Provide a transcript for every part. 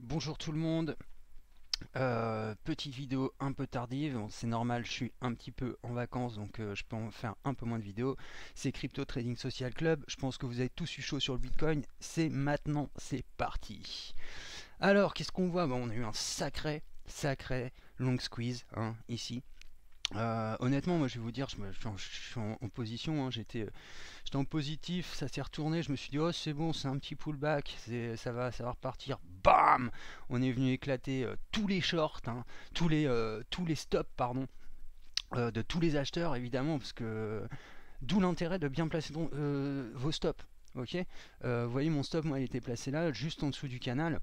Bonjour tout le monde. Petite vidéo un peu tardive, bon, c'est normal, je suis un petit peu en vacances donc je peux en faire un peu moins de vidéos. C'est Crypto Trading Social Club, je pense que vous avez tous eu chaud sur le Bitcoin, c'est maintenant, c'est parti. Alors qu'est-ce qu'on voit? Bon, on a eu un sacré long squeeze hein, ici. Honnêtement, moi je vais vous dire, je suis en position, hein, j'étais en positif, ça s'est retourné, je me suis dit oh c'est bon, c'est un petit pullback, ça va repartir. Bam! On est venu éclater tous les shorts, hein, tous les stops, pardon, de tous les acheteurs évidemment, parce que d'où l'intérêt de bien placer vos stops. Ok. Vous voyez mon stop, moi il était placé là, juste en dessous du canal.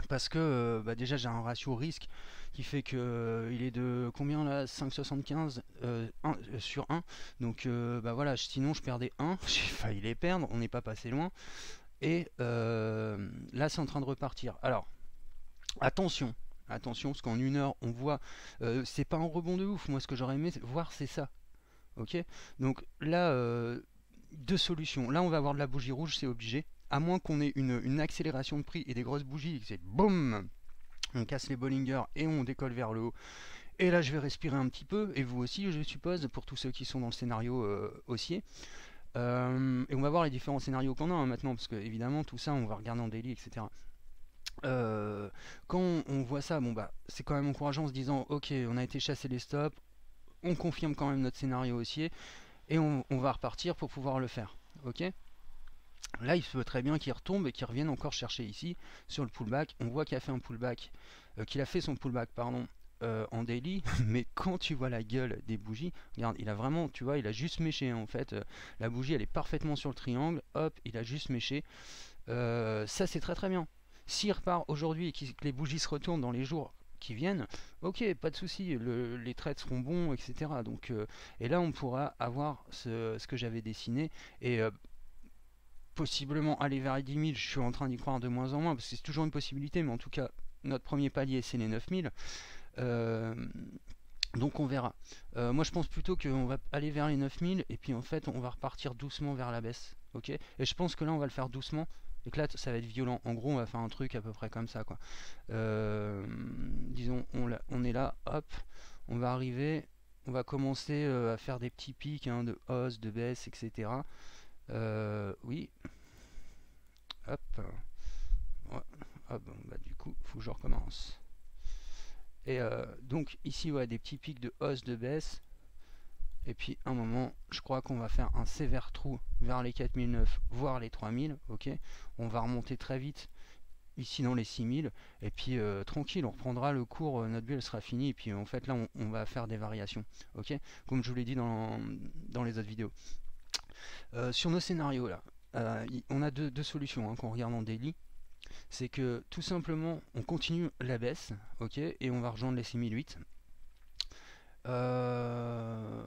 Parce que bah déjà j'ai un ratio risque qui fait que il est de combien là, 5,75 sur 1. Donc bah voilà, sinon je perdais 1, j'ai failli les perdre, on n'est pas passé loin. Et là c'est en train de repartir. Alors attention, attention, parce qu'en une heure on voit, c'est pas un rebond de ouf. Moi ce que j'aurais aimé voir c'est ça. Ok. Donc là, deux solutions. Là on va avoir de la bougie rouge, c'est obligé. À moins qu'on ait une accélération de prix et des grosses bougies, c'est boum, on casse les Bollinger et on décolle vers le haut. Et là, je vais respirer un petit peu, et vous aussi, je suppose, pour tous ceux qui sont dans le scénario haussier. Et on va voir les différents scénarios qu'on a hein, maintenant, parce que évidemment, tout ça, on va regarder en daily, etc. Quand on voit ça, bon bah, c'est quand même encourageant en se disant, ok, on a été chasser les stops, on confirme quand même notre scénario haussier, et on va repartir pour pouvoir le faire. Ok. Là, il se peut très bien qu'il retombe et qu'il revienne encore chercher ici sur le pullback. On voit qu'il a fait un pullback, qu'il a fait son pullback, pardon, en daily. Mais quand tu vois la gueule des bougies, regarde, il a vraiment, tu vois, il a juste méché hein, en fait. La bougie, elle est parfaitement sur le triangle. Hop, il a juste méché. Ça, c'est très très bien. S'il repart aujourd'hui et que les bougies se retournent dans les jours qui viennent, ok, pas de souci, les trades seront bons, etc. Donc, et là, on pourra avoir ce que j'avais dessiné. Et possiblement aller vers les 10 000, je suis en train d'y croire de moins en moins, parce que c'est toujours une possibilité, mais en tout cas, notre premier palier, c'est les 9 000. Euh, donc on verra. Moi, je pense plutôt qu'on va aller vers les 9 000, et puis en fait, on va repartir doucement vers la baisse. Ok. Et je pense que là, on va le faire doucement, et que là, ça va être violent. En gros, on va faire un truc à peu près comme ça, quoi. Disons, on est là, hop, on va arriver, on va commencer à faire des petits pics hein, de hausse, de baisse, etc. Oui, hop. Ouais. Ah bon, bah du coup, faut que je recommence. Et donc ici, ouais, des petits pics de hausse, de baisse. Et puis un moment, je crois qu'on va faire un sévère trou vers les 4009, voire les 3000. Ok. On va remonter très vite ici dans les 6000. Et puis tranquille, on reprendra le cours. Notre bulle sera finie. Et puis en fait, là, on va faire des variations. Ok. Comme je vous l'ai dit dans les autres vidéos. Sur nos scénarios là, on a deux solutions hein, qu'on regarde en daily. C'est que tout simplement on continue la baisse, ok, et on va rejoindre les 6008. Euh,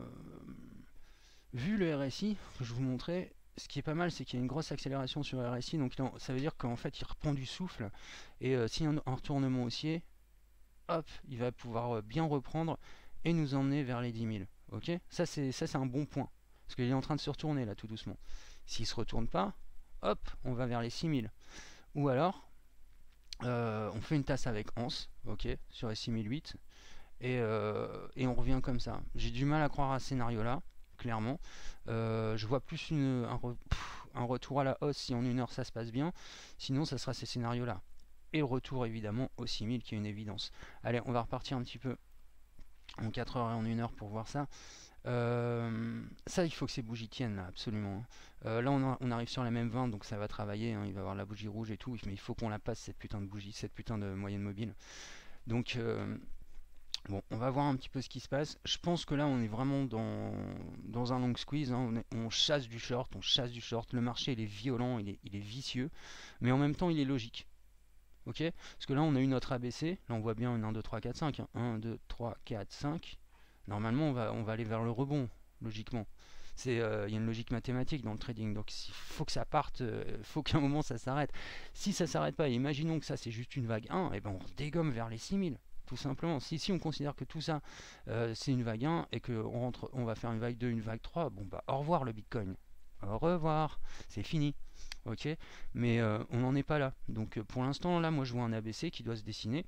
Vu le RSI que je vous montrais, ce qui est pas mal, c'est qu'il y a une grosse accélération sur le RSI, donc ça veut dire qu'en fait il reprend du souffle, et s'il y a un retournement haussier, hop, il va pouvoir bien reprendre et nous emmener vers les 10 000. Ok, ça c'est un bon point, parce qu'il est en train de se retourner là tout doucement. S'il se retourne pas, hop, on va vers les 6000. Ou alors, on fait une tasse avec Hans, ok, sur les 6008, et on revient comme ça. J'ai du mal à croire à ce scénario-là, clairement. Je vois plus un retour à la hausse si en une heure ça se passe bien, sinon ça sera ces scénarios-là. Et le retour évidemment au 6000 qui est une évidence. Allez, on va repartir un petit peu en 4 heures et en une heure pour voir ça. Ça, il faut que ces bougies tiennent là, absolument. Là, on arrive sur la même 20, donc ça va travailler. Hein, il va y avoir la bougie rouge et tout, mais il faut qu'on la passe cette putain de bougie, cette putain de moyenne mobile. Donc, bon, on va voir un petit peu ce qui se passe. Je pense que là, on est vraiment dans un long squeeze. Hein, on chasse du short, on chasse du short. Le marché, il est violent, il est vicieux, mais en même temps, il est logique. Ok. Parce que là, on a eu notre ABC. Là, on voit bien une 1, 2, 3, 4, 5. Hein. 1, 2, 3, 4, 5. Normalement, on va aller vers le rebond, logiquement. Il y a une logique mathématique dans le trading, donc il faut que ça parte, il faut qu'à un moment ça s'arrête. Si ça s'arrête pas, imaginons que ça c'est juste une vague 1, et ben on dégomme vers les 6000, tout simplement. Si on considère que tout ça c'est une vague 1 et qu'on on va faire une vague 2, une vague 3, bon bah au revoir le Bitcoin. au revoir, c'est fini. Ok, mais on n'en est pas là. Donc pour l'instant, là, moi je vois un ABC qui doit se dessiner,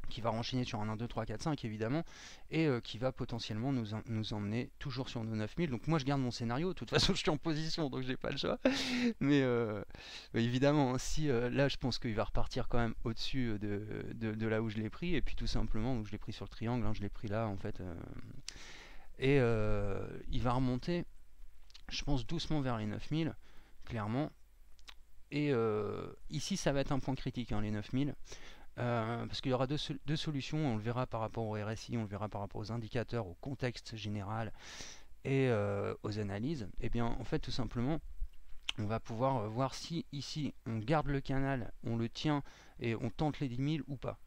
qui va renchaîner sur un 1, 2, 3, 4, 5 évidemment, et qui va potentiellement nous emmener toujours sur nos 9000. Donc moi je garde mon scénario, de toute façon je suis en position, donc j'ai pas le choix. Mais évidemment, si là je pense qu'il va repartir quand même au-dessus de là où je l'ai pris, et puis tout simplement, donc je l'ai pris sur le triangle, hein, je l'ai pris là en fait, et il va remonter, je pense doucement vers les 9000, clairement. Et ici ça va être un point critique, hein, les 9000. Parce qu'il y aura deux solutions, on le verra par rapport au RSI, on le verra par rapport aux indicateurs, au contexte général et aux analyses. Et bien en fait tout simplement on va pouvoir voir si ici on garde le canal, on le tient et on tente les 10 000 ou pas.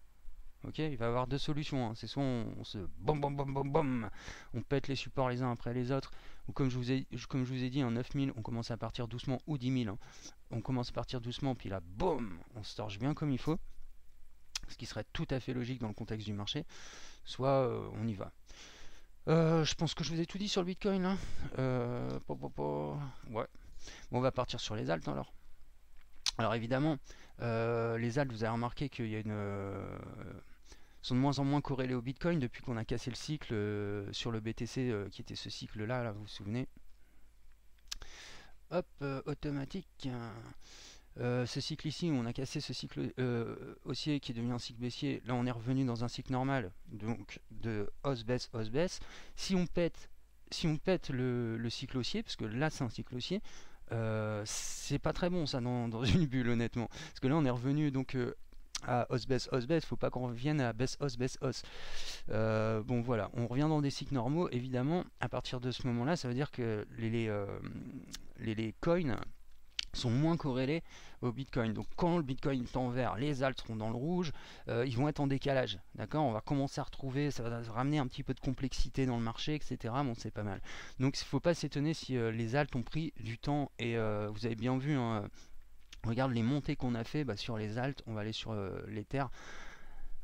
Ok, il va y avoir deux solutions, hein. C'est soit on se bom bom bom bom bom, on pète les supports les uns après les autres, ou comme je vous ai dit, en 9000 on commence à partir doucement, ou 10 000, hein. On commence à partir doucement, puis là boum, on se torche bien comme il faut, ce qui serait tout à fait logique dans le contexte du marché, soit on y va. Je pense que je vous ai tout dit sur le Bitcoin là. Ouais. Bon, on va partir sur les alts alors. Alors évidemment, les alts, vous avez remarqué qu'il y a sont de moins en moins corrélés au Bitcoin depuis qu'on a cassé le cycle sur le BTC qui était ce cycle là, vous vous souvenez. Hop, automatique. Ce cycle ici, on a cassé ce cycle haussier qui est devenu un cycle baissier. Là, on est revenu dans un cycle normal, donc de hausse-baisse, hausse-baisse. Si on pète le cycle haussier, parce que là, c'est un cycle haussier, c'est pas très bon ça dans une bulle, honnêtement. Parce que là, on est revenu donc à hausse-baisse, hausse-baisse. Faut pas qu'on revienne à baisse-hausse, baisse-hausse. Bon, voilà, on revient dans des cycles normaux. Évidemment, à partir de ce moment-là, ça veut dire que les coins sont moins corrélés au Bitcoin. Donc quand le Bitcoin est en vert, les alts seront dans le rouge, ils vont être en décalage. D'accord, on va commencer à retrouver, ça va ramener un petit peu de complexité dans le marché, etc. Bon, c'est pas mal. Donc il ne faut pas s'étonner si les alts ont pris du temps, et vous avez bien vu, hein, regarde les montées qu'on a fait sur les alts, on va aller sur l'Ether.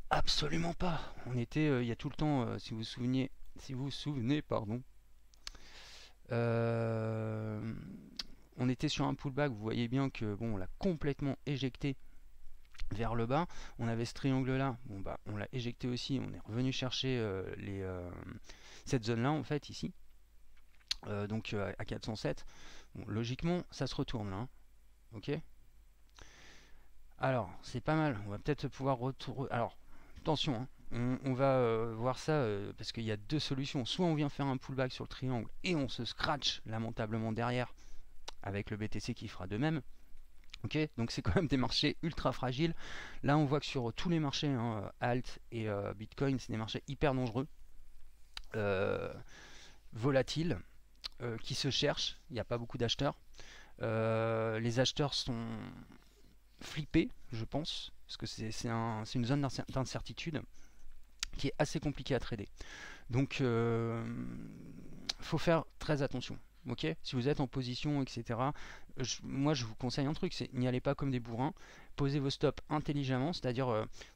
Absolument pas. On était il y a tout le temps, si vous vous souvenez, pardon. On était sur un pullback, vous voyez bien que bon, on l'a complètement éjecté vers le bas. On avait ce triangle là, bon bah on l'a éjecté aussi, on est revenu chercher cette zone là en fait ici, donc à 407. Bon, logiquement ça se retourne là, hein. Ok. Alors c'est pas mal, on va peut-être pouvoir retourner. Alors attention, hein. On va voir ça parce qu'il y a deux solutions. Soit on vient faire un pullback sur le triangle et on se scratch lamentablement derrière avec le BTC qui fera de même. Ok, donc c'est quand même des marchés ultra fragiles. Là on voit que sur tous les marchés, hein, alt et Bitcoin, c'est des marchés hyper dangereux, volatiles, qui se cherchent. Il n'y a pas beaucoup d'acheteurs. Les acheteurs sont flippés, je pense, parce que c'est une zone d'incertitude qui est assez compliquée à trader. Donc faut faire très attention. Ok, si vous êtes en position, etc. Moi, je vous conseille un truc, c'est n'y allez pas comme des bourrins. Posez vos stops intelligemment, c'est-à-dire,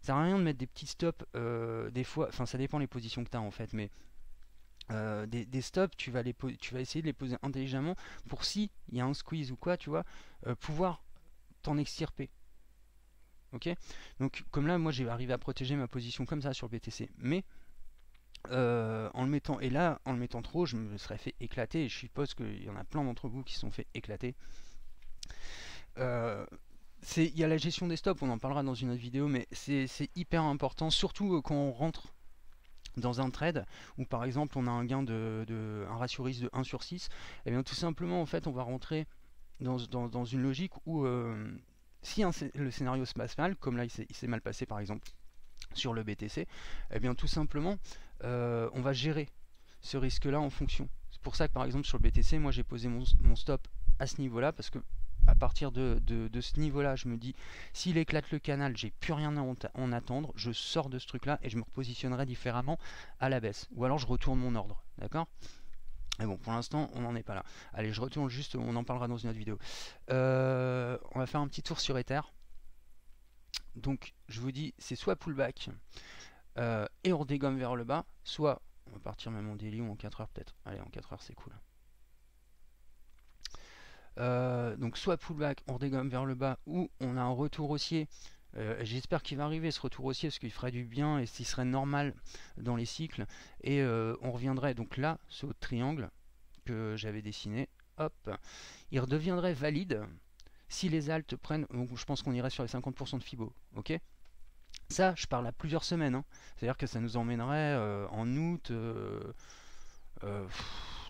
ça sert à rien de mettre des petits stops des fois. Enfin, ça dépend les positions que tu as en fait, mais des stops, tu vas essayer de les poser intelligemment pour si il y a un squeeze ou quoi, tu vois, pouvoir t'en extirper. Ok, donc comme là, moi, j'ai arrivé à protéger ma position comme ça sur le BTC, mais en le mettant, et là en le mettant trop, je me serais fait éclater, et je suppose qu'il y en a plein d'entre vous qui se sont fait éclater. Il y a la gestion des stops, on en parlera dans une autre vidéo, mais c'est hyper important, surtout quand on rentre dans un trade où par exemple on a un gain un ratio risque de 1 sur 6, et bien tout simplement en fait on va rentrer dans une logique où si le scénario se passe mal, comme là il s'est mal passé par exemple sur le BTC, et bien tout simplement on va gérer ce risque là en fonction. C'est pour ça que par exemple sur le BTC, moi j'ai posé mon stop à ce niveau là, parce que à partir de ce niveau là, je me dis s'il éclate le canal, j'ai plus rien à en attendre, je sors de ce truc là et je me repositionnerai différemment à la baisse, ou alors je retourne mon ordre, d'accord. Mais bon, pour l'instant, on n'en est pas là. Allez, je retourne juste, on en parlera dans une autre vidéo. On va faire un petit tour sur Ether. Donc, je vous dis, c'est soit pullback et on dégomme vers le bas, soit, on va partir même en daily ou en 4 heures peut-être. Allez, en 4 heures c'est cool. Donc soit pullback, on dégomme vers le bas, ou on a un retour haussier. J'espère qu'il va arriver ce retour haussier parce qu'il ferait du bien et s'il serait normal dans les cycles. Et on reviendrait donc là, ce triangle que j'avais dessiné, hop, il redeviendrait valide si les altes prennent, donc je pense qu'on irait sur les 50% de Fibo, ok. Ça, je parle à plusieurs semaines, hein. C'est-à-dire que ça nous emmènerait en août, euh,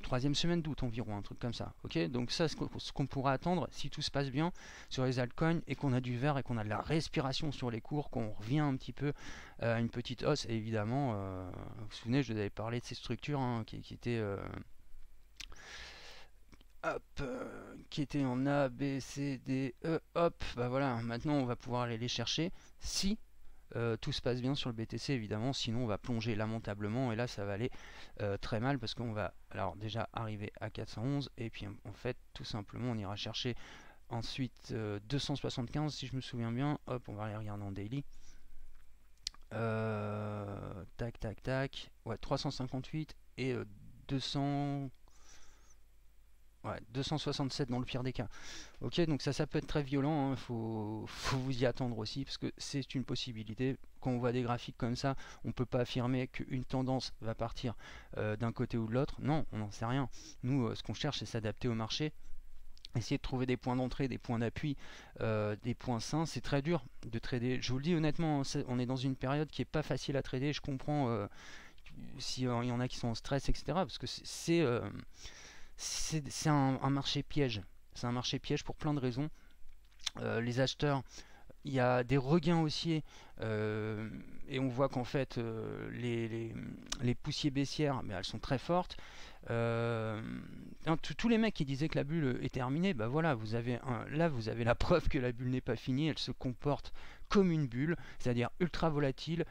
troisième semaine d'août environ, un truc comme ça, ok. Donc ça, ce qu'on pourra attendre si tout se passe bien sur les altcoins et qu'on a du vert et qu'on a de la respiration sur les cours, qu'on revient un petit peu à une petite hausse. Et évidemment, vous vous souvenez, je vous avais parlé de ces structures hein, qui étaient hop, qui était en A, B, C, D, E, hop, bah voilà, maintenant on va pouvoir aller les chercher si tout se passe bien sur le BTC évidemment, sinon on va plonger lamentablement et là ça va aller très mal parce qu'on va alors déjà arriver à 411 et puis en fait tout simplement on ira chercher ensuite 275 si je me souviens bien, hop on va aller regarder en daily. Tac tac tac, ouais 358 et 200. Ouais, 267 dans le pire des cas. Ok, donc ça peut être très violent, hein. Faut vous y attendre aussi, parce que c'est une possibilité. Quand on voit des graphiques comme ça, on ne peut pas affirmer qu'une tendance va partir d'un côté ou de l'autre. Non, on n'en sait rien. Nous, ce qu'on cherche, c'est s'adapter au marché. Essayer de trouver des points d'entrée, des points d'appui, des points sains. C'est très dur de trader. Je vous le dis honnêtement, on est dans une période qui n'est pas facile à trader. Je comprends s'il y en a qui sont en stress, etc. Parce que c'est un marché piège. C'est un marché piège pour plein de raisons. Les acheteurs, il y a des regains haussiers et on voit qu'en fait les poussières baissières, mais elles sont très fortes. Tous les mecs qui disaient que la bulle est terminée, bah voilà, là vous avez la preuve que la bulle n'est pas finie. Elle se comporte comme une bulle, c'est-à-dire ultra volatile,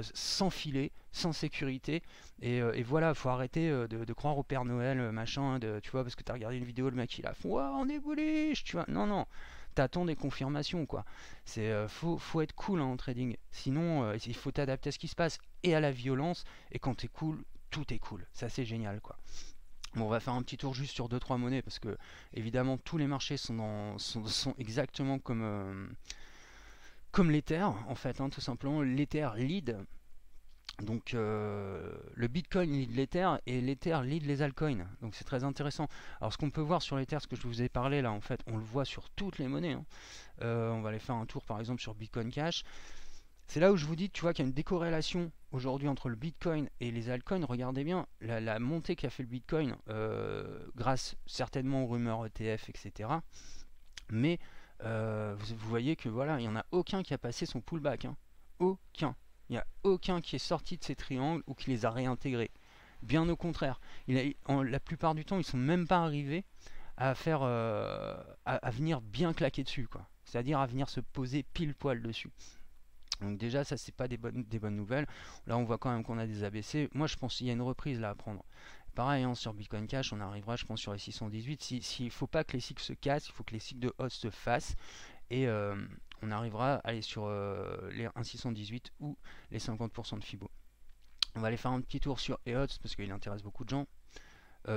sans filet, sans sécurité. Et voilà, faut arrêter de croire au Père Noël, machin, tu vois, parce que tu as regardé une vidéo, le mec il a fait ouah, on est bullish, tu vois. Non, non, t'attends des confirmations, quoi. Faut être cool hein, en trading. Sinon, il faut t'adapter à ce qui se passe et à la violence. Et quand t'es cool, tout est cool. Ça, c'est génial, quoi. Bon, on va faire un petit tour juste sur deux trois monnaies parce que évidemment tous les marchés sont exactement comme l'Ether en fait, hein, tout simplement. L'Ether lead. Donc le Bitcoin lead l'Ether et l'Ether lead les altcoins. Donc c'est très intéressant. Alors ce qu'on peut voir sur l'Ether, ce que je vous ai parlé là, en fait, on le voit sur toutes les monnaies, hein. On va aller faire un tour par exemple sur Bitcoin Cash. C'est là où je vous dis, tu vois qu'il y a une décorrélation aujourd'hui entre le Bitcoin et les altcoins. Regardez bien la montée qu'a fait le Bitcoin grâce certainement aux rumeurs ETF, etc. Mais vous voyez que voilà, il n'y en a aucun qui a passé son pullback, hein. Aucun. Il n'y a aucun qui est sorti de ces triangles ou qui les a réintégrés. Bien au contraire. La plupart du temps, ils ne sont même pas arrivés à faire à venir bien claquer dessus, quoi. C'est-à-dire à venir se poser pile poil dessus. Donc déjà, ça c'est pas des bonnes nouvelles. Là, on voit quand même qu'on a des ABC. Moi, je pense qu'il y a une reprise là à prendre. Pareil, hein, sur Bitcoin Cash, on arrivera, je pense, sur les 618. Il ne faut pas que les cycles se cassent, il faut que les cycles de hausse se fassent. Et on arrivera à aller sur les 1,618 ou les 50% de Fibo. On va aller faire un petit tour sur EOS parce qu'il intéresse beaucoup de gens.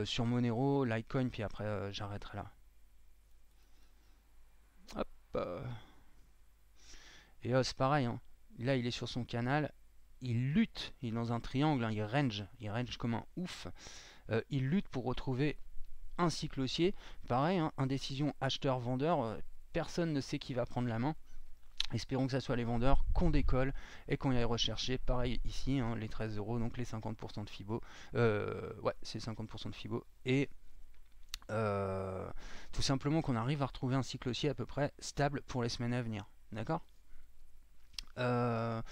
Sur Monero, Litecoin, puis après j'arrêterai là. Hop. EOS, pareil, hein. Là, il est sur son canal. Il lutte, il est dans un triangle, hein, il range comme un ouf. Il lutte pour retrouver un cycle haussier. Pareil, hein, indécision acheteur-vendeur. Personne ne sait qui va prendre la main. Espérons que ce soit les vendeurs, qu'on décolle et qu'on aille rechercher. Pareil ici, hein, les 13 euros, donc les 50% de Fibo. Ouais, c'est 50% de Fibo. Et tout simplement qu'on arrive à retrouver un cycle haussier à peu près stable pour les semaines à venir. D'accord. Je vais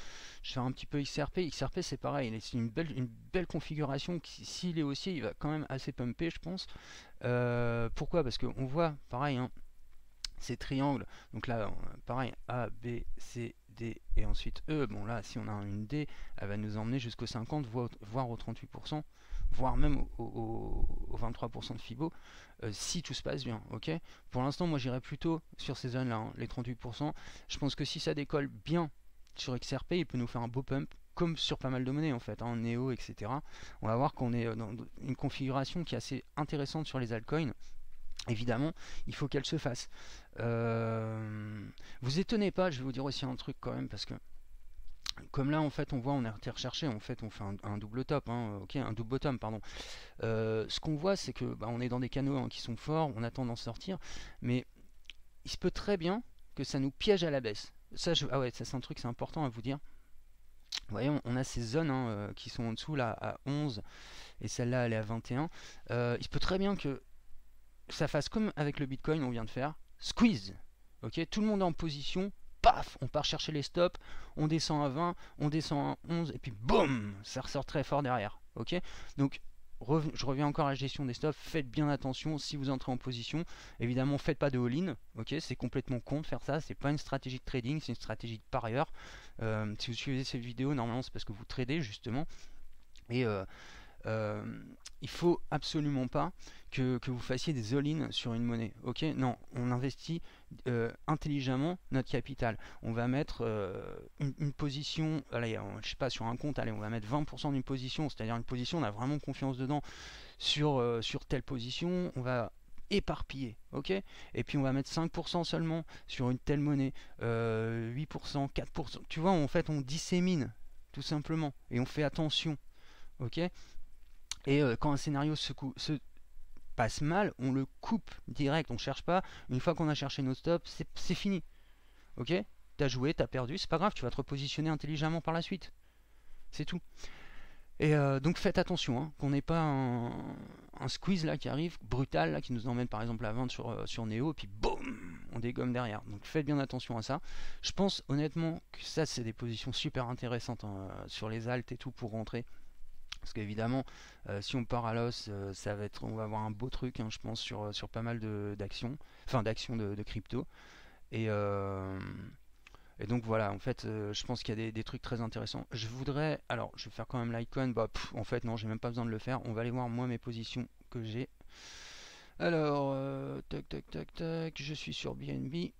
faire un petit peu XRP. XRP c'est pareil, c'est une belle configuration qui, s'il est haussier, il va quand même assez pumper, je pense. Pourquoi? Parce qu'on voit, pareil, hein, ces triangles. Donc là, pareil, A, B, C, D et ensuite E. Bon là, si on a une D, elle va nous emmener jusqu'au 50, voire au 38%, voire même au 23% de Fibo, si tout se passe bien. Ok. Pour l'instant, moi j'irais plutôt sur ces zones-là, hein, les 38%. Je pense que si ça décolle bien sur XRP, il peut nous faire un beau pump, comme sur pas mal de monnaies en fait, hein, Neo, etc. On va voir qu'on est dans une configuration qui est assez intéressante sur les altcoins. évidemment, il faut qu'elle se fasse. Vous étonnez pas, je vais vous dire aussi un truc quand même, parce que comme là en fait on voit on a été recherché, en fait on fait un double top, hein, ok, un double bottom pardon. Ce qu'on voit c'est que on est dans des canaux hein, qui sont forts, on attend d'en sortir, mais il se peut très bien que ça nous piège à la baisse. Ça, ah ouais, ça c'est un truc, c'est important à vous dire. Vous voyez, on a ces zones hein, qui sont en dessous là à 11 et celle-là elle est à 21. Il se peut très bien que ça fasse comme avec le Bitcoin on vient de faire, squeeze. Ok, tout le monde est en position, paf, on part chercher les stops, on descend à 20, on descend à 11 et puis boum, ça ressort très fort derrière. Ok, donc je reviens encore à la gestion des stops, faites bien attention si vous entrez en position. Évidemment, faites pas de all-in, ok, c'est complètement con de faire ça, c'est pas une stratégie de trading, c'est une stratégie de parieur. Si vous suivez cette vidéo, normalement c'est parce que vous tradez justement. Et euh, il faut absolument pas que vous fassiez des all-in sur une monnaie. Ok, non, on investit intelligemment notre capital. On va mettre une position, allez, je sais pas, sur un compte, allez, on va mettre 20% d'une position, c'est-à-dire une position, on a vraiment confiance dedans sur telle position, on va éparpiller, ok. Et puis on va mettre 5% seulement sur une telle monnaie, 8%, 4%. Tu vois, en fait, on dissémine tout simplement et on fait attention, ok. Et quand un scénario se passe mal, on le coupe direct, on cherche pas. Une fois qu'on a cherché nos stops, c'est fini. Ok, t'as joué, t'as perdu, c'est pas grave, tu vas te repositionner intelligemment par la suite. C'est tout. Et donc faites attention, hein, qu'on n'ait pas un squeeze là qui arrive, brutal, là, qui nous emmène par exemple à vente sur Neo, et puis boum, on dégomme derrière. Donc faites bien attention à ça. Je pense honnêtement que ça c'est des positions super intéressantes hein, sur les alts et tout pour rentrer. Parce qu'évidemment, si on part à l'os, ça va être, on va avoir un beau truc, hein, je pense, sur pas mal d'actions, enfin d'actions de crypto. Et, euh, et donc voilà, en fait, je pense qu'il y a des trucs très intéressants. Je voudrais, alors, je vais faire quand même l'icon. Bah, en fait, non, j'ai même pas besoin de le faire. On va aller voir moi mes positions que j'ai. Alors, tac, tac, tac, tac, je suis sur BNB.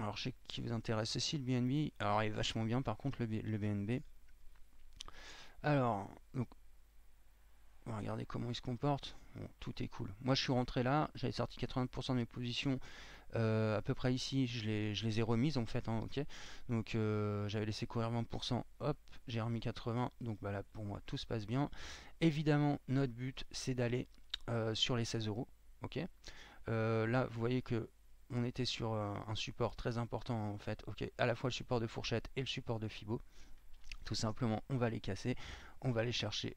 Alors, je sais qui vous intéresse aussi le BNB. Alors, il est vachement bien, par contre, le BNB. Alors, donc on va regarder comment il se comporte. Bon, tout est cool. Moi, je suis rentré là, j'avais sorti 80% de mes positions à peu près ici. Je les ai remises en fait. Hein, ok. Donc, j'avais laissé courir 20%. Hop, j'ai remis 80. Donc, bah là, pour moi, tout se passe bien. Évidemment, notre but, c'est d'aller sur les 16 euros. Ok. Là, vous voyez que on était sur un support très important en fait. Ok. À la fois le support de fourchette et le support de Fibo. Tout simplement, on va les casser, on va aller chercher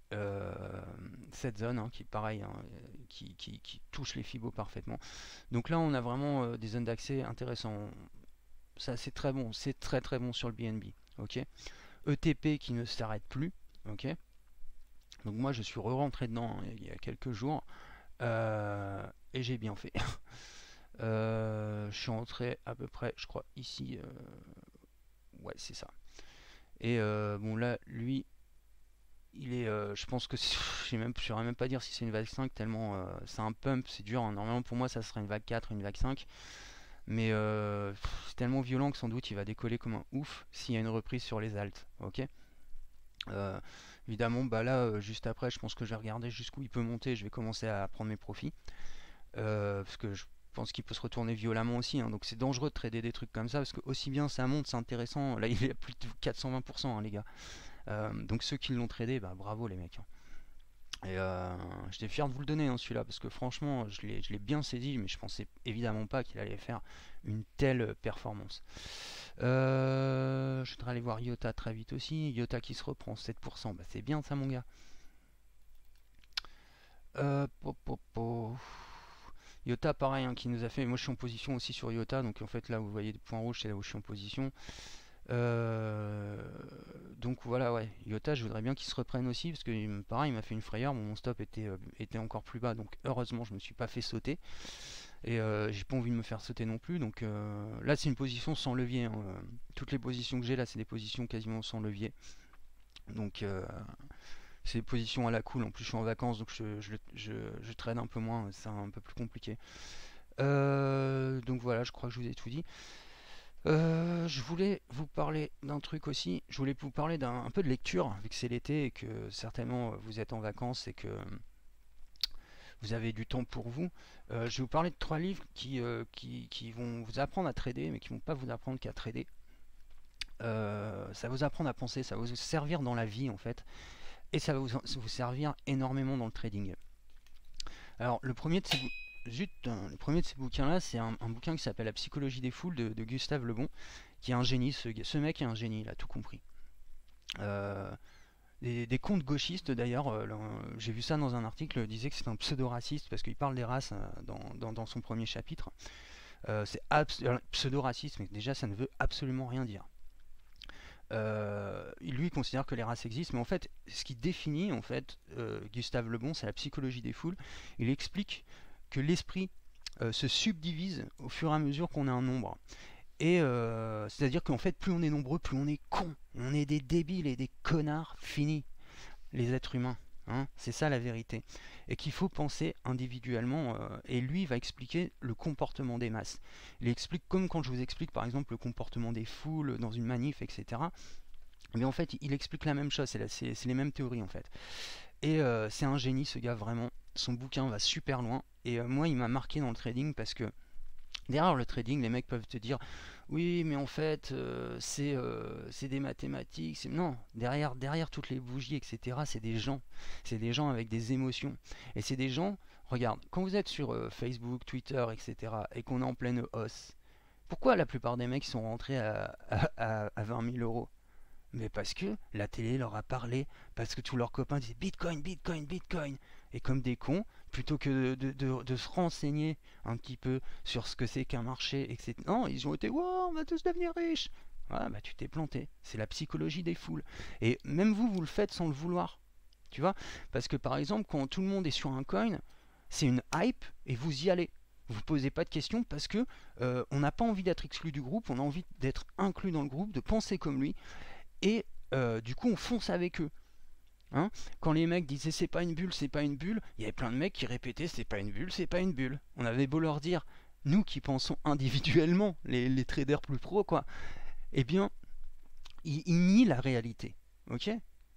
cette zone hein, qui, pareil, hein, qui touche les fibos parfaitement. Donc là, on a vraiment des zones d'accès intéressantes. Ça, c'est très bon, c'est très très bon sur le BNB. Ok. ETP qui ne s'arrête plus. Ok. Donc moi, je suis re-rentré dedans hein, il y a quelques jours et j'ai bien fait. Je suis rentré à peu près, je crois, ici. Ouais, c'est ça. Et bon, là, lui, il est, je pense que je saurais même pas dire si c'est une vague 5 tellement c'est un pump, c'est dur. Hein. Normalement pour moi ça serait une vague 4, une vague 5. Mais c'est tellement violent que sans doute il va décoller comme un ouf s'il y a une reprise sur les alts. Ok. Euh, Évidemment, bah là juste après, je pense que je vais regarder jusqu'où il peut monter. Je vais commencer à prendre mes profits parce que je pense qu'il peut se retourner violemment aussi. Hein. Donc c'est dangereux de trader des trucs comme ça parce que aussi bien ça monte, c'est intéressant. Là il est à plus de 420% hein, les gars. Donc ceux qui l'ont tradé, bah bravo les mecs. Hein. Et j'étais fier de vous le donner hein, celui-là parce que franchement je l'ai bien saisi mais je pensais évidemment pas qu'il allait faire une telle performance. Je voudrais aller voir Iota très vite aussi. Iota qui se reprend 7%, bah c'est bien ça mon gars. Iota pareil hein, qui nous a fait, moi je suis en position aussi sur Iota donc en fait là vous voyez des points rouges c'est là où je suis en position. Euh, donc voilà, ouais, Iota, je voudrais bien qu'il se reprenne aussi parce que pareil, il m'a fait une frayeur. Mon stop était encore plus bas, donc heureusement, je me suis pas fait sauter et j'ai pas envie de me faire sauter non plus. Donc là, c'est une position sans levier. Hein. Toutes les positions que j'ai là, c'est des positions quasiment sans levier. Donc c'est des positions à la cool. En plus, je suis en vacances, donc je traîne un peu moins. C'est un peu plus compliqué. Donc voilà, je crois que je vous ai tout dit. Je voulais vous parler d'un truc aussi. Je voulais vous parler d'un peu de lecture, vu que c'est l'été et que certainement vous êtes en vacances et que vous avez du temps pour vous. Je vais vous parler de 3 livres qui vont vous apprendre à trader, mais qui vont pas vous apprendre qu'à trader. Ça va vous apprendre à penser, ça va vous servir dans la vie en fait, et ça va vous servir énormément dans le trading. Alors le premier de ces bouquins-là, c'est un bouquin qui s'appelle La psychologie des foules de Gustave Le Bon, qui est un génie. Ce mec est un génie, il a tout compris. Des contes gauchistes d'ailleurs, j'ai vu ça dans un article, disait que c'est un pseudo-raciste parce qu'il parle des races dans son premier chapitre. C'est pseudo-raciste, mais déjà ça ne veut absolument rien dire. Lui considère que les races existent, mais en fait, ce qui définit en fait Gustave Le Bon, c'est la psychologie des foules. Il explique que l'esprit se subdivise au fur et à mesure qu'on a un nombre. Et c'est-à-dire qu'en fait, plus on est nombreux, plus on est cons. On est des débiles et des connards finis, les êtres humains. Hein, c'est ça la vérité. Et qu'il faut penser individuellement. Et lui va expliquer le comportement des masses. Il explique comme quand je vous explique par exemple le comportement des foules dans une manif, etc. Mais en fait, il explique la même chose. C'est les mêmes théories en fait. Et c'est un génie ce gars vraiment. Son bouquin va super loin. Et moi, il m'a marqué dans le trading parce que derrière le trading, les mecs peuvent te dire oui, mais en fait, c'est des mathématiques. Non, derrière toutes les bougies, etc., c'est des gens. C'est des gens avec des émotions. Et c'est des gens, regarde, quand vous êtes sur Facebook, Twitter, etc., et qu'on est en pleine hausse, pourquoi la plupart des mecs sont rentrés à 20 000 euros? Mais parce que la télé leur a parlé, parce que tous leurs copains disaient Bitcoin, Bitcoin, Bitcoin. Et comme des cons, plutôt que de se renseigner un petit peu sur ce que c'est qu'un marché, etc. Non, ils ont été, wow, on va tous devenir riches. Voilà, bah tu t'es planté. C'est la psychologie des foules. Et même vous le faites sans le vouloir. Tu vois? Parce que par exemple, quand tout le monde est sur un coin, c'est une hype et vous y allez. Vous ne posez pas de questions parce que on n'a pas envie d'être exclu du groupe, on a envie d'être inclus dans le groupe, de penser comme lui. Et du coup, on fonce avec eux. Hein, quand les mecs disaient c'est pas une bulle, c'est pas une bulle, il y avait plein de mecs qui répétaient c'est pas une bulle, c'est pas une bulle. On avait beau leur dire, nous qui pensons individuellement, les traders plus pros, quoi, eh bien, ils nient la réalité. Ok?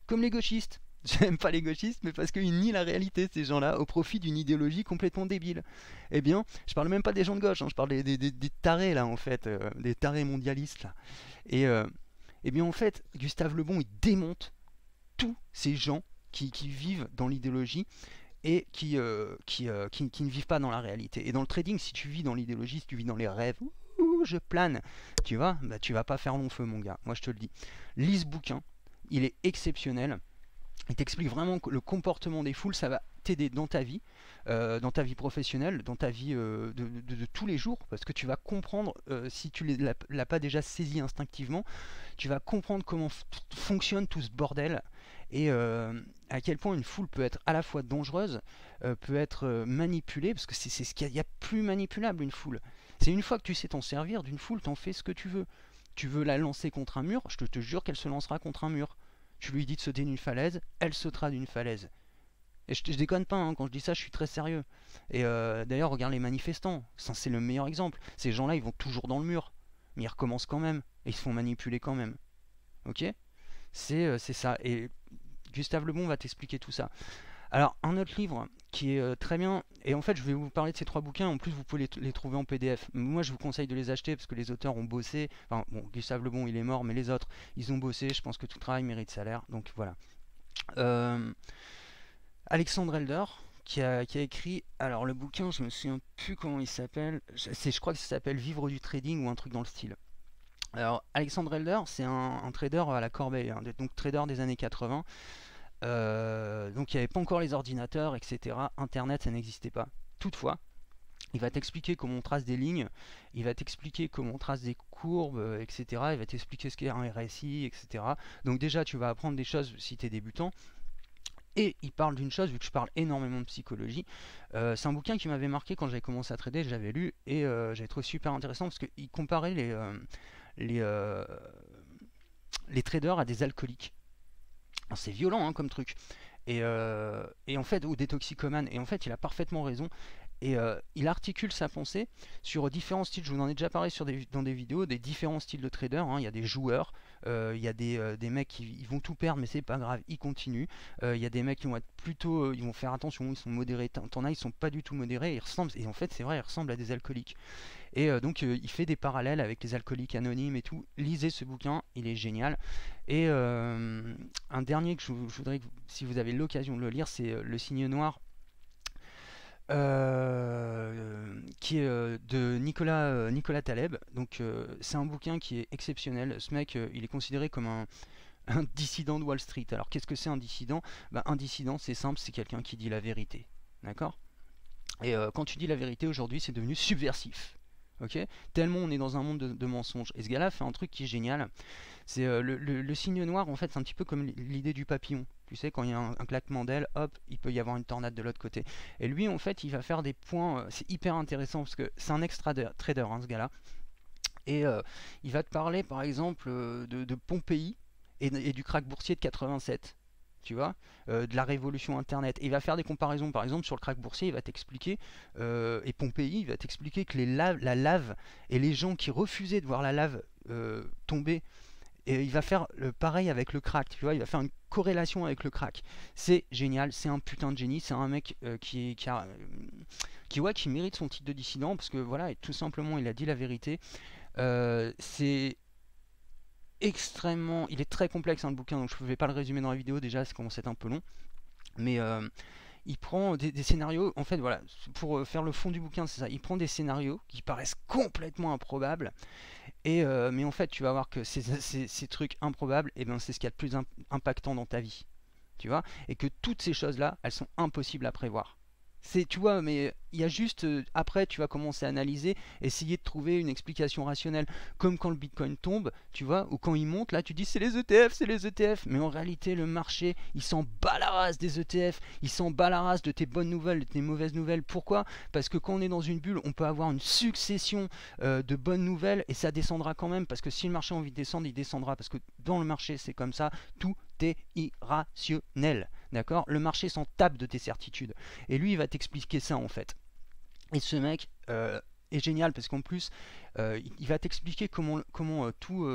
Comme les gauchistes. J'aime pas les gauchistes, mais parce qu'ils nient la réalité, ces gens-là, au profit d'une idéologie complètement débile. Eh bien, je parle même pas des gens de gauche, hein, je parle des tarés, là, en fait, des tarés mondialistes, là. Et, eh bien, en fait, Gustave Le Bon, il démonte tous ces gens qui vivent dans l'idéologie et qui ne vivent pas dans la réalité. Et dans le trading, si tu vis dans l'idéologie, si tu vis dans les rêves, je plane, tu vois, bah, tu vas pas faire long feu, mon gars. Moi, je te le dis. Lis ce bouquin, il est exceptionnel. Il t'explique vraiment que le comportement des foules, ça va t'aider dans ta vie professionnelle, dans ta vie de tous les jours, parce que tu vas comprendre, si tu ne l'as pas déjà saisi instinctivement, tu vas comprendre comment fonctionne tout ce bordel et à quel point une foule peut être à la fois dangereuse, peut être manipulée, parce que c'est ce qu'il y a plus manipulable, une foule. C'est une fois que tu sais t'en servir d'une foule, t'en fais ce que tu veux. Tu veux la lancer contre un mur, je te jure qu'elle se lancera contre un mur. Tu lui dis de sauter d'une falaise, elle sautera d'une falaise. Et je déconne pas, hein, quand je dis ça, je suis très sérieux. Et d'ailleurs, regarde les manifestants, c'est le meilleur exemple. Ces gens-là, ils vont toujours dans le mur, mais ils recommencent quand même, et ils se font manipuler quand même. Ok? C'est ça. Et Gustave Le Bon va t'expliquer tout ça. Alors, un autre livre qui est très bien, et en fait, je vais vous parler de ces 3 bouquins, en plus, vous pouvez les trouver en PDF. Moi, je vous conseille de les acheter parce que les auteurs ont bossé. Enfin, bon, Gustave Le Bon, il est mort, mais les autres, ils ont bossé. Je pense que tout travail mérite salaire, donc voilà. Alexandre Elder, qui a écrit, alors le bouquin, je me souviens plus comment il s'appelle, je crois que ça s'appelle Vivre du trading ou un truc dans le style. Alors, Alexandre Elder, c'est un trader à la corbeille, hein, donc trader des années 80. Donc il n'y avait pas encore les ordinateurs, etc. Internet, ça n'existait pas. Toutefois, il va t'expliquer comment on trace des lignes, il va t'expliquer comment on trace des courbes, etc. Il va t'expliquer ce qu'est un RSI, etc. Donc déjà, tu vas apprendre des choses si tu es débutant. Et il parle d'une chose, vu que je parle énormément de psychologie, c'est un bouquin qui m'avait marqué quand j'avais commencé à trader, j'avais lu, et j'avais trouvé super intéressant parce qu'il comparait les, les traders à des alcooliques. C'est violent, hein, comme truc. Et en fait, ou des toxicomanes. Et en fait, il a parfaitement raison. il articule sa pensée sur différents styles. Je vous en ai déjà parlé dans des vidéos, des différents styles de traders, hein. Il y a des joueurs, il y a des mecs qui ils vont tout perdre, mais c'est pas grave, ils continuent. Il y a des mecs qui vont être plutôt, ils vont faire attention, ils sont modérés. T'en as, ils sont pas du tout modérés, ils ressemblent, et en fait, c'est vrai, ils ressemblent à des alcooliques. Donc, il fait des parallèles avec les alcooliques anonymes et tout. Lisez ce bouquin, il est génial. Et un dernier que je voudrais, si vous avez l'occasion de le lire, c'est Le Signe Noir, qui est de Nicolas Taleb. Donc c'est un bouquin qui est exceptionnel. Ce mec, il est considéré comme un dissident de Wall Street. Alors qu'est-ce que c'est un dissident? Un dissident, c'est simple, c'est quelqu'un qui dit la vérité. D'accord? Et quand tu dis la vérité aujourd'hui, c'est devenu subversif. Ok? Tellement on est dans un monde de mensonges. Et ce gars-là fait un truc qui est génial. C'est le signe noir, en fait, c'est un petit peu comme l'idée du papillon. Tu sais, quand il y a un claquement d'aile, hop, il peut y avoir une tornade de l'autre côté. Et lui, en fait, il va faire des points. C'est hyper intéressant parce que c'est un ex-trader, hein, ce gars-là. Et il va te parler, par exemple, de Pompéi et du krach boursier de 87. Tu vois, de la révolution internet. Et il va faire des comparaisons, par exemple sur le krach boursier, il va t'expliquer, et Pompéi, il va t'expliquer que la lave et les gens qui refusaient de voir la lave tomber, et il va faire le pareil avec le crack, tu vois, il va faire une corrélation avec le crack. C'est génial, c'est un putain de génie, c'est un mec qui mérite son titre de dissident parce que voilà, et tout simplement, il a dit la vérité. C'est extrêmement, il est très complexe, hein, le bouquin, donc je ne vais pas le résumer dans la vidéo déjà, ça commence à être un peu long, mais il prend des scénarios, en fait voilà, pour faire le fond du bouquin, c'est ça, il prend des scénarios qui paraissent complètement improbables, mais en fait tu vas voir que ces trucs improbables, et ben, c'est ce qu'il y a de plus impactant dans ta vie, tu vois, et que toutes ces choses là, elles sont impossibles à prévoir. Tu vois, mais il y a juste, après tu vas commencer à analyser, essayer de trouver une explication rationnelle, comme quand le Bitcoin tombe, tu vois, ou quand il monte, là tu dis c'est les ETF, c'est les ETF, mais en réalité le marché, il s'en bat la race des ETF, il s'en bat la race de tes bonnes nouvelles, de tes mauvaises nouvelles. Pourquoi? Parce que quand on est dans une bulle, on peut avoir une succession de bonnes nouvelles, et ça descendra quand même, parce que si le marché a envie de descendre, il descendra, parce que dans le marché c'est comme ça, tout est irrationnel, d'accord? Le marché s'en tape de tes certitudes. Et lui, il va t'expliquer ça en fait. Et ce mec est génial parce qu'en plus, il va t'expliquer comment tous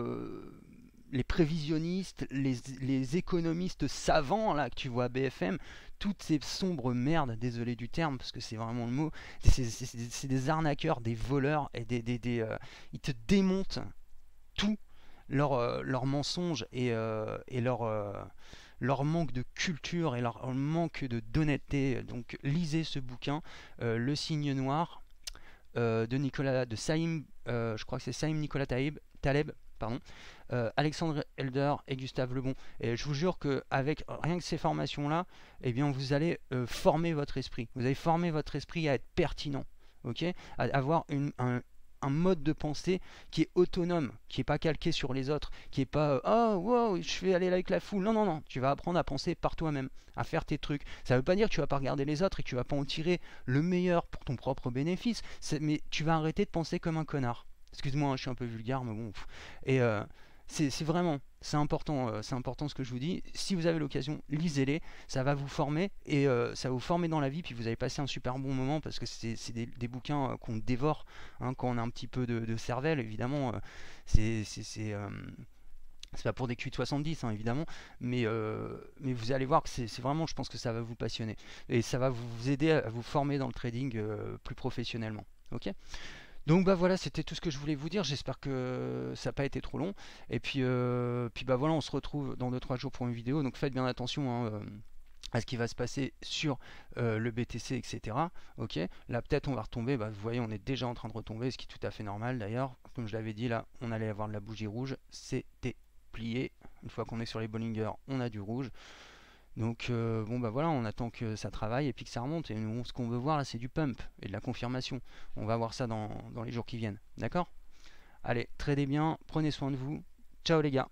les prévisionnistes, les économistes savants là que tu vois à BFM, toutes ces sombres merdes, désolé du terme parce que c'est vraiment le mot, c'est des arnaqueurs, des voleurs, et ils te démontent tout leurs mensonges et leur manque de culture et leur manque d'honnêteté. Donc lisez ce bouquin, Le Signe Noir, de Saïm, je crois que c'est Saïm Nicolas Taleb, pardon, Alexandre Elder et Gustave Lebon. Et je vous jure que avec rien que ces formations-là, eh bien vous allez former votre esprit. Vous allez former votre esprit à être pertinent, ok, à avoir un mode de pensée qui est autonome, qui est pas calqué sur les autres, qui est pas oh wow, je vais aller avec la foule. Non, non, non, tu vas apprendre à penser par toi-même, à faire tes trucs. Ça veut pas dire que tu vas pas regarder les autres et que tu vas pas en tirer le meilleur pour ton propre bénéfice, mais tu vas arrêter de penser comme un connard. Excuse-moi, hein, je suis un peu vulgaire, mais bon. Et c'est vraiment, c'est important ce que je vous dis. Si vous avez l'occasion, lisez-les, ça va vous former, et ça va vous former dans la vie, puis vous allez passer un super bon moment parce que c'est des bouquins qu'on dévore, hein, quand on a un petit peu de cervelle, évidemment. C'est pas pour des cuits de 70, hein, évidemment, mais vous allez voir que c'est vraiment, je pense que ça va vous passionner et ça va vous aider à vous former dans le trading plus professionnellement. Ok? Donc bah voilà, c'était tout ce que je voulais vous dire. J'espère que ça n'a pas été trop long. Et puis bah voilà, on se retrouve dans 2-3 jours pour une vidéo. Donc faites bien attention, hein, à ce qui va se passer sur le BTC, etc. Ok, là peut-être on va retomber. Bah, vous voyez, on est déjà en train de retomber, ce qui est tout à fait normal d'ailleurs. Comme je l'avais dit, là, on allait avoir de la bougie rouge. C'était plié. Une fois qu'on est sur les Bollinger, on a du rouge. Donc bon bah voilà, on attend que ça travaille et puis que ça remonte. Et nous, ce qu'on veut voir là, c'est du pump et de la confirmation. On va voir ça dans les jours qui viennent. D'accord? Allez, tradez bien, prenez soin de vous. Ciao les gars.